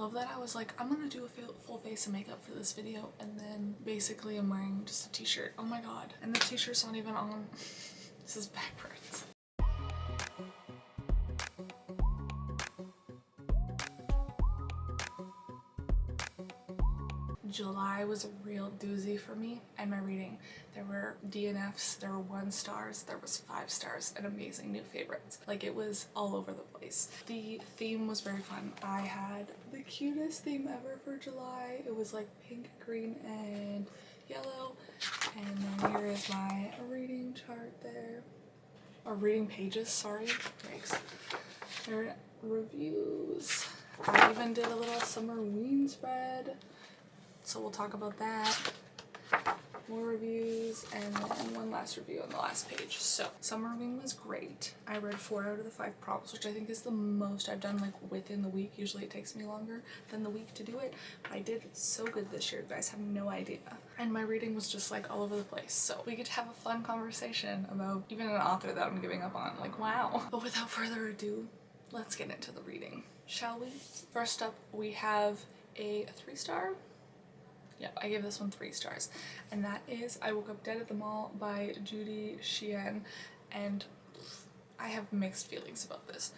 love that I was like, I'm gonna do a full face of makeup for this video, and then basically I'm wearing just a t-shirt. Oh my god. And the t-shirt's not even on. This is backwards. July was a real doozy for me and my reading. There were DNFs, there were 1 stars, there was 5 stars, and amazing new favorites. Like, it was all over the place. The theme was very fun. I had the cutest theme ever for July. It was like pink, green, and yellow. And then here is my reading chart there. Or reading pages, sorry. Thanks. There are reviews. I even did a little Summerween spread, so we'll talk about that. More reviews, and then one last review on the last page. So Summerween was great. I read 4 out of the 5 prompts, which I think is the most I've done like within the week. Usually it takes me longer than the week to do it, but I did so good this year, you guys have no idea. And my reading was just like all over the place, so we get to have a fun conversation about even an author that I'm giving up on. Like, wow. But without further ado, let's get into the reading, shall we? First up, we have a 3-star. Yeah, I gave this one 3 stars, and that is I Woke Up Dead at the Mall by Judy Sheehan, and I have mixed feelings about this.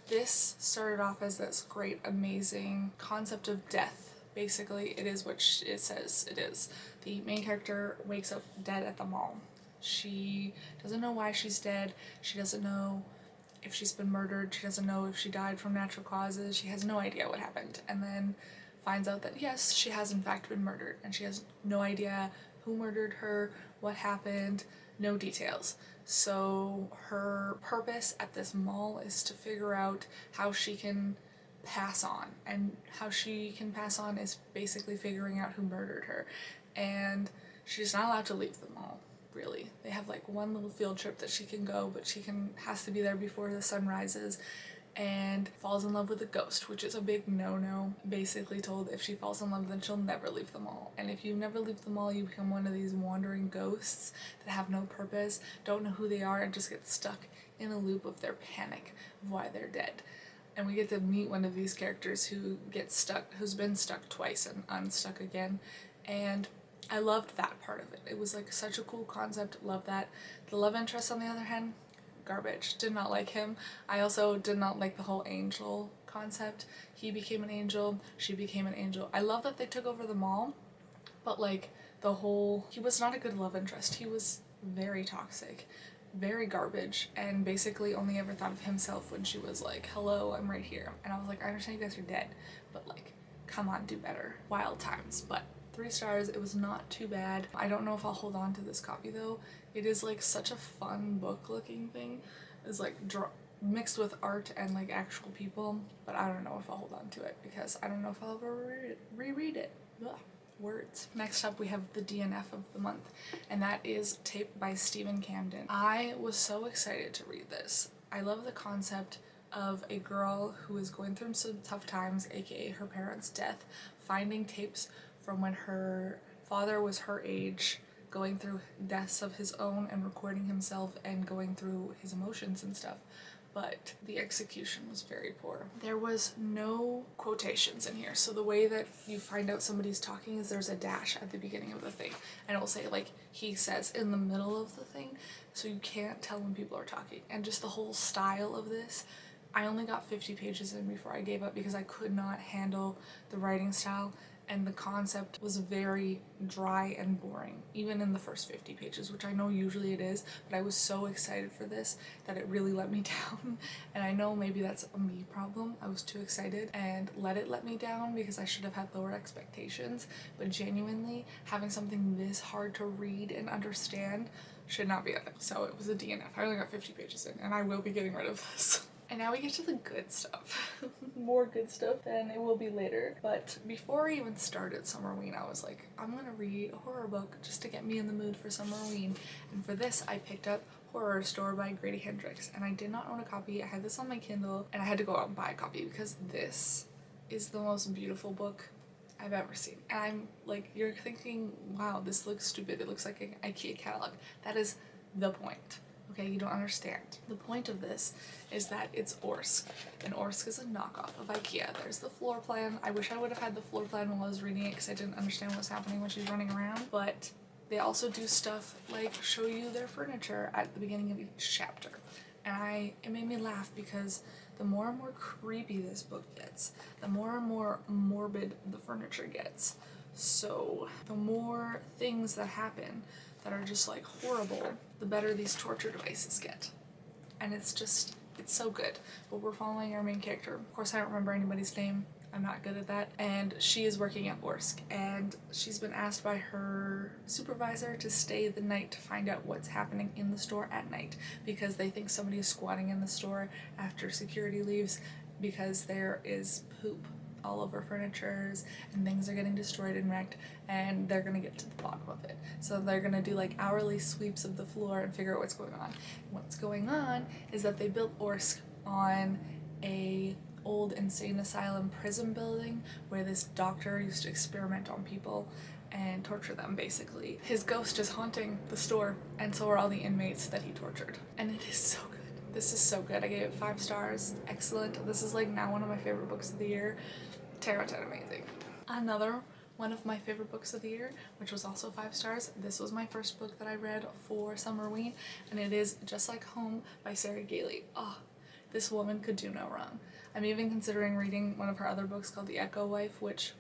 This started off as this great, amazing concept of death. Basically, it is what it says it is. The main character wakes up dead at the mall. She doesn't know why she's dead. She doesn't know if she's been murdered. She doesn't know if she died from natural causes. She has no idea what happened. And then finds out that yes, she has in fact been murdered, and she has no idea who murdered her, what happened, no details. So her purpose at this mall is to figure out how she can pass on, and how she can pass on is basically figuring out who murdered her. And she's not allowed to leave the mall, really. They have like one little field trip that she can go, but she has to be there before the sun rises, and falls in love with a ghost, which is a big no-no. Basically told if she falls in love, then she'll never leave the mall. And if you never leave the mall, you become one of these wandering ghosts that have no purpose, don't know who they are, and just get stuck in a loop of their panic of why they're dead. And we get to meet one of these characters who gets stuck, who's been stuck twice and unstuck again. And I loved that part of it. It was like such a cool concept, love that. The love interest, on the other hand, garbage. Did not like him. I also did not like the whole angel concept. He became an angel, she became an angel. I love that they took over the mall, but like he was not a good love interest. He was very toxic, very garbage, and basically only ever thought of himself when she was like, hello, I'm right here. And I was like, I understand you guys are dead, but like, come on, do better. Wild times. But 3 stars, it was not too bad. I don't know if I'll hold on to this copy though. It is like such a fun book looking thing. It's like mixed with art and like actual people, but I don't know if I'll hold on to it because I don't know if I'll ever reread it. Ugh. Words. Next up, we have the DNF of the month, and that is Tape by Stephen Camden. I was so excited to read this. I love the concept of a girl who is going through some tough times, aka her parents' death, finding tapes from when her father was her age, going through deaths of his own and recording himself and going through his emotions and stuff. But the execution was very poor. There was no quotations in here, so the way that you find out somebody's talking is there's a dash at the beginning of the thing, and it will say like he says in the middle of the thing, so you can't tell when people are talking. And just the whole style of this, I only got 50 pages in before I gave up because I could not handle the writing style, and the concept was very dry and boring, even in the first 50 pages, which I know usually it is, but I was so excited for this that it really let me down. And I know maybe that's a me problem. I was too excited and let me down because I should have had lower expectations, but genuinely having something this hard to read and understand should not be it. So it was a DNF. I only got 50 pages in, and I will be getting rid of this. And now we get to the good stuff. More good stuff than it will be later. But before I even started Summerween, I was like, I'm gonna read a horror book just to get me in the mood for Summerween. And for this, I picked up Horror Store by Grady Hendrix. And I did not own a copy. I had this on my Kindle, and I had to go out and buy a copy because this is the most beautiful book I've ever seen. And I'm like, you're thinking, wow, this looks stupid. It looks like an IKEA catalog. That is the point. Okay, you don't understand. The point of this is that it's Orsk, and Orsk is a knockoff of IKEA. There's the floor plan. I wish I would have had the floor plan while I was reading it because I didn't understand what was happening when she's running around, but they also do stuff like show you their furniture at the beginning of each chapter. And it made me laugh because the more and more creepy this book gets, the more and more morbid the furniture gets. So the more things that happen that are just like horrible, the better these torture devices get. And it's so good. But we're following our main character. Of course, I don't remember anybody's name. I'm not good at that. And she is working at Orsk, and she's been asked by her supervisor to stay the night to find out what's happening in the store at night, because they think somebody is squatting in the store after security leaves, because there is poop all over furnitures and things are getting destroyed and wrecked, and they're gonna get to the bottom of it. So they're gonna do like hourly sweeps of the floor and figure out what's going on. What's going on is that they built Orsk on a old insane asylum prison building where this doctor used to experiment on people and torture them, basically. His ghost is haunting the store, and so are all the inmates that he tortured. And it is so good. This is so good. I gave it 5 stars. Excellent. This is like now one of my favorite books of the year. 10 out of 10 amazing. Another one of my favorite books of the year, which was also 5 stars. This was my first book that I read for Summerween, and it is Just Like Home by Sarah Gailey. Oh, this woman could do no wrong. I'm even considering reading one of her other books called The Echo Wife, which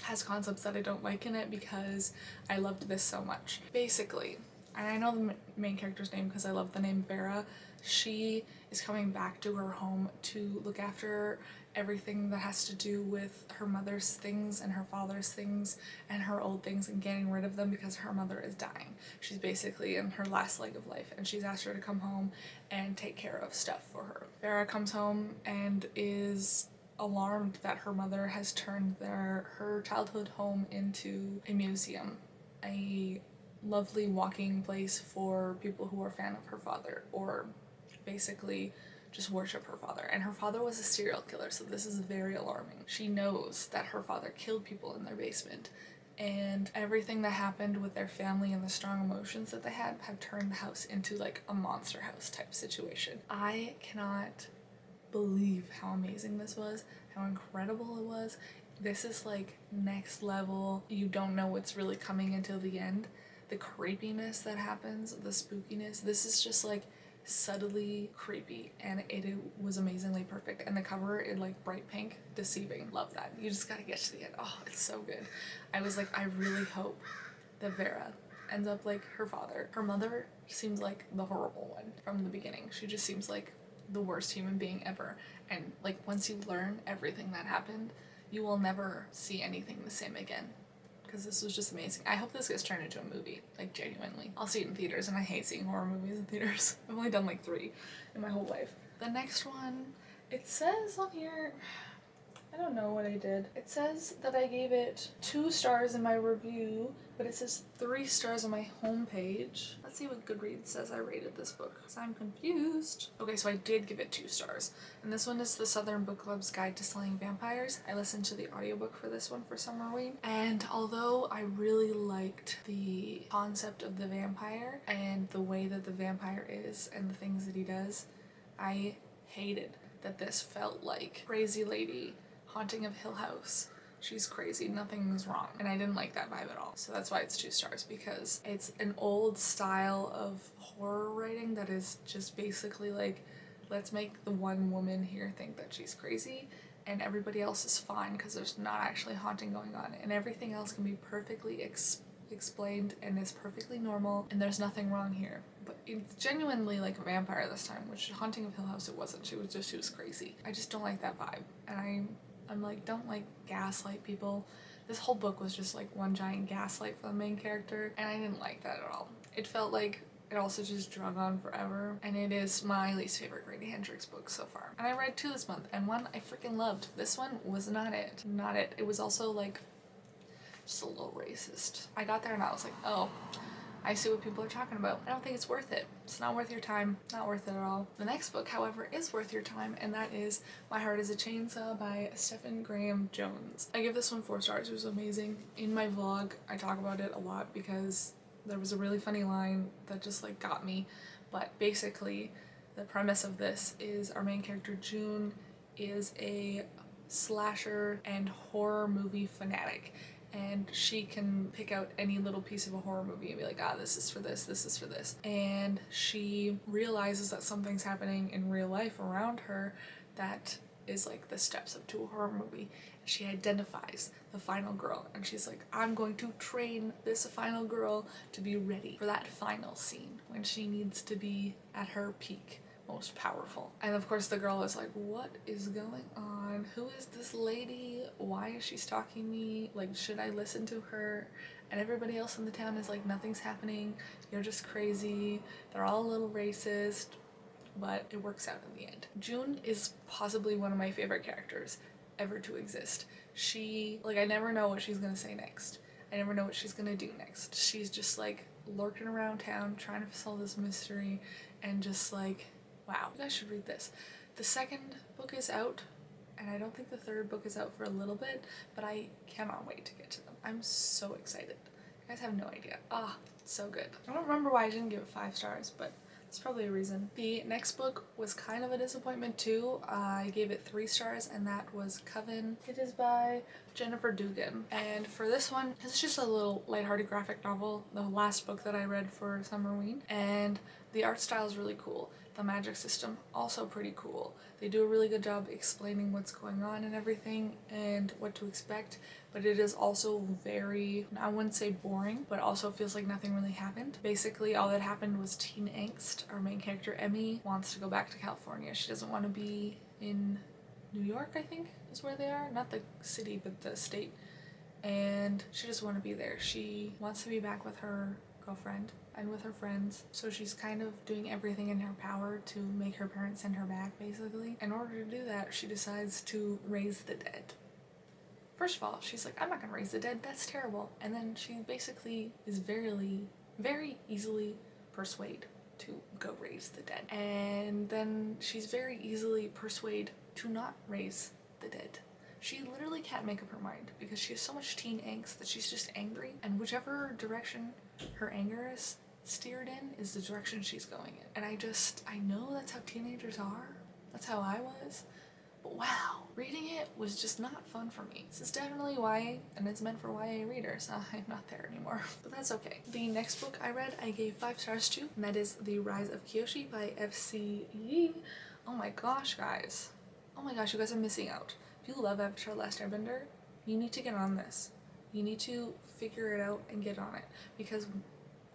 has concepts that I don't like in it because I loved this so much. Basically, and I know the main character's name because I love the name Vera, she is coming back to her home to look after everything that has to do with her mother's things and her father's things and her old things and getting rid of them because her mother is dying. She's basically in her last leg of life, and she's asked her to come home and take care of stuff for her. Vera comes home and is alarmed that her mother has turned her childhood home into a museum, a lovely walking place for people who are a fan of her father, or basically just worship her father. And her father was a serial killer, so this is very alarming. She knows that her father killed people in their basement, and everything that happened with their family and the strong emotions that they had have turned the house into like a monster house type situation. I cannot believe how amazing this was, how incredible it was. This is like next level. You don't know what's really coming until the end. The creepiness that happens, the spookiness, this is just like subtly creepy, and it was amazingly perfect. And the cover in like bright pink, deceiving, love that. You just gotta get to the end. Oh, it's so good. I was like, I really hope that Vera ends up like her father. Her mother seems like the horrible one from the beginning. She just seems like the worst human being ever, and like once you learn everything that happened, you will never see anything the same again, because this was just amazing. I hope this gets turned into a movie, like genuinely. I'll see it in theaters, and I hate seeing horror movies in theaters. I've only done like 3 in my whole life. The next one, it says on here, I don't know what I did. It says that I gave it 2 stars in my review, but it says 3 stars on my homepage. Let's see what Goodreads says I rated this book, because I'm confused. Okay, so I did give it 2 stars. And this one is the Southern Book Club's Guide to Slaying Vampires. I listened to the audiobook for this one for Summerween. And although I really liked the concept of the vampire and the way that the vampire is and the things that he does, I hated that this felt like Crazy Lady, Haunting of Hill House. She's crazy, nothing's wrong. And I didn't like that vibe at all. So that's why it's 2 stars, because it's an old style of horror writing that is just basically like, let's make the one woman here think that she's crazy and everybody else is fine because there's not actually haunting going on, and everything else can be perfectly explained and is perfectly normal and there's nothing wrong here. But it's genuinely like a vampire this time, which Haunting of Hill House it wasn't. She was crazy. I just don't like that vibe, and I'm like, don't like gaslight people. This whole book was just like one giant gaslight for the main character, and I didn't like that at all. It felt like it also just drug on forever, and it is my least favorite Grady Hendrix book so far. And I read 2 this month, and one I freaking loved. This one was not it. Not it. It was also like just a little racist. I got there and I was like, oh, I see what people are talking about. I don't think it's worth it. It's not worth your time. Not worth it at all. The next book, however, is worth your time, and that is My Heart is a Chainsaw by Stephen Graham Jones. I give this one 4 stars. It was amazing. In my vlog, I talk about it a lot because there was a really funny line that just like got me, But basically, the premise of this is our main character June is a slasher and horror movie fanatic, and she can pick out any little piece of a horror movie and be like, ah, this is for this, this is for this. And she realizes that something's happening in real life around her that is like the steps up to a horror movie. She identifies the final girl, and she's like, I'm going to train this final girl to be ready for that final scene when she needs to be at her peak, most powerful. And of course the girl is like, what is going on? Who is this lady? Why is she stalking me? Like, should I listen to her? And everybody else in the town is like, nothing's happening, you're just crazy, they're all a little racist. But it works out in the end. June is possibly one of my favorite characters ever to exist. She, like, I never know what she's gonna say next. I never know what she's gonna do next. She's just like lurking around town trying to solve this mystery, and just like, wow, you guys should read this. The second book is out, and I don't think the third book is out for a little bit, but I cannot wait to get to them. I'm so excited. You guys have no idea. Ah, so good. I don't remember why I didn't give it 5 stars, but there's probably a reason. The next book was kind of a disappointment too. I gave it 3 stars, and that was Coven. It is by Jennifer Dugan. And for this one, it's just a little lighthearted graphic novel, the last book that I read for Summerween. And the art style is really cool. The magic system, also pretty cool. They do a really good job explaining what's going on and everything and what to expect, but it is also very, I wouldn't say boring, but also feels like nothing really happened. Basically, all that happened was teen angst. Our main character, Emmy, wants to go back to California. She doesn't want to be in New York, I think, is where they are. Not the city, but the state. And she doesn't want to be there. She wants to be back with her girlfriend and with her friends, so she's kind of doing everything in her power to make her parents send her back, basically. In order to do that, she decides to raise the dead. First of all, she's like, I'm not gonna raise the dead, that's terrible. And then she basically is very easily persuaded to go raise the dead. And then she's very easily persuaded to not raise the dead. She literally can't make up her mind because she has so much teen angst that she's just angry, and whichever direction her anger is steered in is the direction she's going in. And I know that's how teenagers are. That's how I was. But wow, reading it was just not fun for me. This is definitely YA, and it's meant for YA readers. I'm not there anymore, but that's okay. The next book I read, I gave 5 stars to, and that is The Rise of Kyoshi by FCE. Oh my gosh, guys. Oh my gosh, you guys are missing out. If you love Avatar: Last Airbender, you need to get on this. You need to figure it out and get on it, because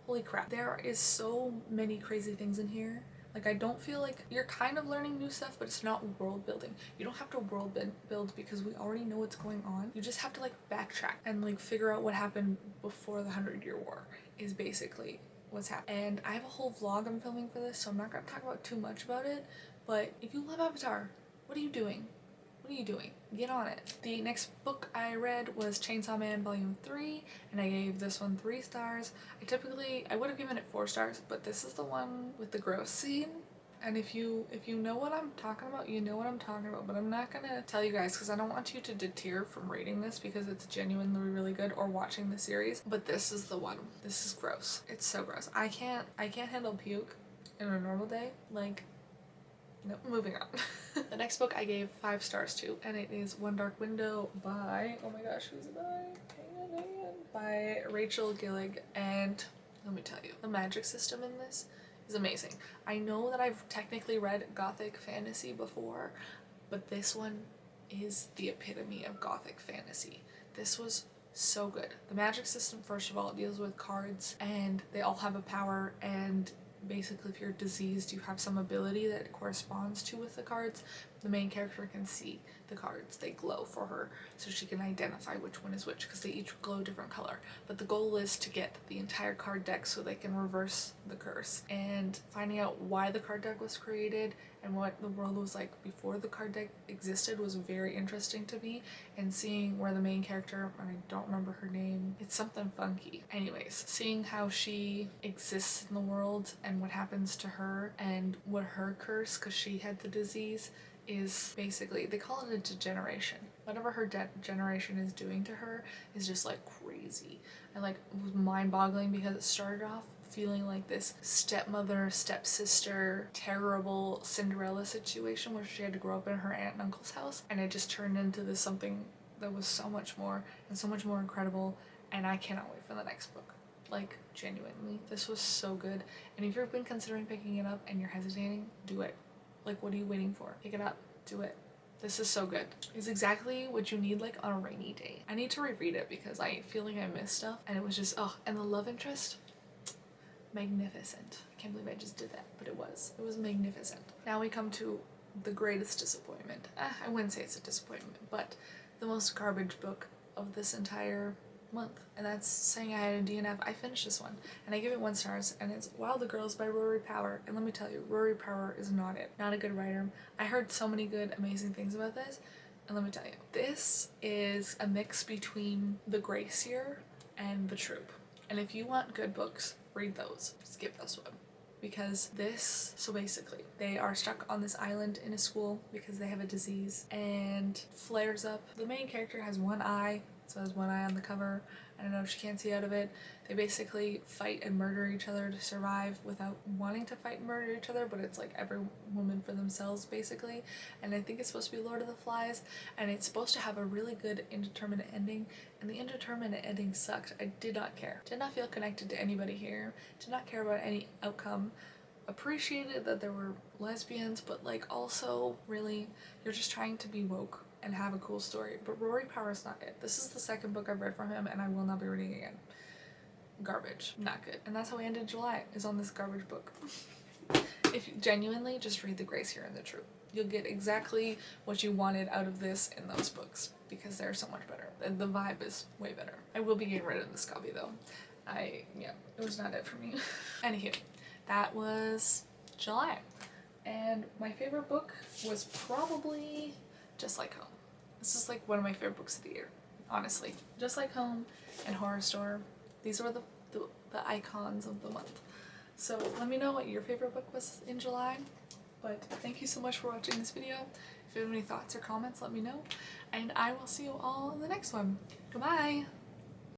holy crap, there is so many crazy things in here. Like, I don't feel like you're kind of learning new stuff, but it's not world building. You don't have to world build because we already know what's going on. You just have to like backtrack and like figure out what happened before the 100-Year War is basically what's happening. And I have a whole vlog I'm filming for this, so I'm not gonna talk about too much about it, but if you love Avatar, what are you doing? What are you doing? Get on it. The next book I read was Chainsaw Man Volume 3, and I gave this one 3 stars. I would have given it 4 stars, but this is the one with the gross scene. And if you know what I'm talking about, you know what I'm talking about, but I'm not gonna tell you guys because I don't want you to deter from reading this because it's genuinely really good, or watching the series. But this is the one. This is gross. It's so gross. I can't handle puke in a normal day. Like, no, moving on. The next book I gave 5 stars to, and it is One Dark Window by, oh my gosh, who's it by? Hang on. By Rachel Gillig. And let me tell you, the magic system in this is amazing. I know that I've technically read gothic fantasy before, but this one is the epitome of gothic fantasy. This was so good. The magic system, first of all, deals with cards, and they all have a power, and basically if you're diseased you have some ability that corresponds to with the cards. The main character can see the cards. They glow for her so she can identify which one is which because they each glow a different color. But the goal is to get the entire card deck so they can reverse the curse. And finding out why the card deck was created and what the world was like before the card deck existed was very interesting to me. And seeing where the main character, and I don't remember her name, it's something funky. Anyways, seeing how she exists in the world and what happens to her and what her curse, because she had the disease, is basically, they call it a degeneration. Whatever her degeneration is doing to her is just like crazy. And like, it was mind-boggling because it started off feeling like this stepmother, stepsister, terrible Cinderella situation where she had to grow up in her aunt and uncle's house, and it just turned into this something that was so much more and so much more incredible, and I cannot wait for the next book. Like, genuinely, this was so good. And if you've been considering picking it up and you're hesitating, do it. Like, what are you waiting for? Pick it up. Do it. This is so good. It's exactly what you need, like, on a rainy day. I need to reread it because I feel like I missed stuff, and it was just, oh, and the love interest, magnificent. I can't believe I just did that, but it was magnificent. Now we come to the greatest disappointment. I wouldn't say it's a disappointment, but the most garbage book of this entire month, and that's Saying I Had a DNF. I finished this one and I give it 1 star, and it's Wild the Girls by Rory Power, and let me tell you, Rory Power is not a good writer. I heard so many good, amazing things about this, and let me tell you, this is a mix between The Gracier and The Troop, and if you want good books, read those. Skip this one. Because this, so basically, they are stuck on this island in a school because they have a disease and flares up. The main character has one eye, so has one eye on the cover. I don't know if she can't see out of it. They basically fight and murder each other to survive without wanting to fight and murder each other, but it's like every woman for themselves, basically. And I think it's supposed to be Lord of the Flies, and it's supposed to have a really good indeterminate ending, and the indeterminate ending sucked. I did not care. Did not feel connected to anybody here. Did not care about any outcome. Appreciated that there were lesbians, but like also really, you're just trying to be woke and have a cool story. But Rory Power is not it. This is the second book I've read from him, and I will not be reading again. Garbage. Not good. And that's how we ended July, is on this garbage book. If you genuinely just read The Gracier and The Troop, you'll get exactly what you wanted out of this in those books, because they're so much better. The vibe is way better. I will be getting rid of this copy though. Yeah, it was not it for me. Anywho, that was July. And my favorite book was probably Just Like Home. This is like one of my favorite books of the year, honestly. Just Like Home and Horror Store. These were the icons of the month. So let me know what your favorite book was in July. But thank you so much for watching this video. If you have any thoughts or comments, let me know. And I will see you all in the next one. Goodbye!